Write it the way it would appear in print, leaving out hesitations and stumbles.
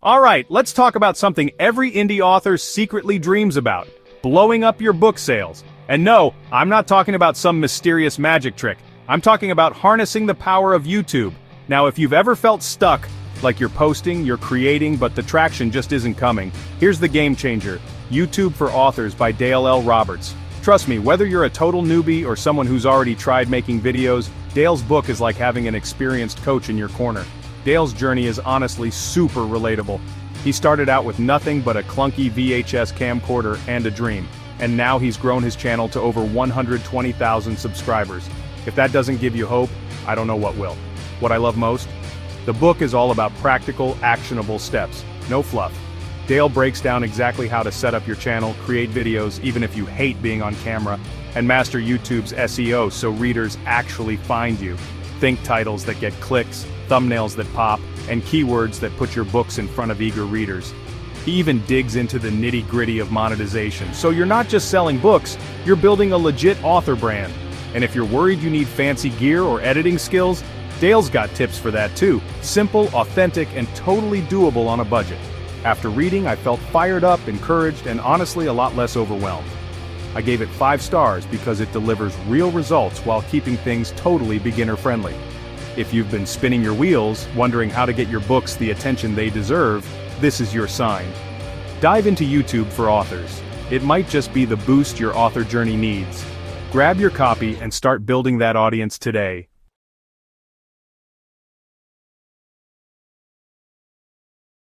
Alright, let's talk about something every indie author secretly dreams about: blowing up your book sales. And no, I'm not talking about some mysterious magic trick. I'm talking about harnessing the power of YouTube. Now, if you've ever felt stuck, like you're posting, you're creating, but the traction just isn't coming, here's the game changer: YouTube for Authors by Dale L. Roberts. Trust me, whether you're a total newbie or someone who's already tried making videos, Dale's book is like having an experienced coach in your corner. Dale's journey is honestly super relatable. He started out with nothing but a clunky VHS camcorder and a dream, and now he's grown his channel to over 120,000 subscribers. If that doesn't give you hope, I don't know what will. What I love most? The book is all about practical, actionable steps. No fluff. Dale breaks down exactly how to set up your channel, create videos even if you hate being on camera, and master YouTube's SEO so readers actually find you. Think titles that get clicks, thumbnails that pop, and keywords that put your books in front of eager readers. He even digs into the nitty-gritty of monetization, so you're not just selling books, you're building a legit author brand. And if you're worried you need fancy gear or editing skills, Dale's got tips for that too. Simple, authentic, and totally doable on a budget. After reading, I felt fired up, encouraged, and honestly a lot less overwhelmed. I gave it 5 stars because it delivers real results while keeping things totally beginner-friendly. If you've been spinning your wheels, wondering how to get your books the attention they deserve, this is your sign. Dive into YouTube for Authors. It might just be the boost your author journey needs. Grab your copy and start building that audience today.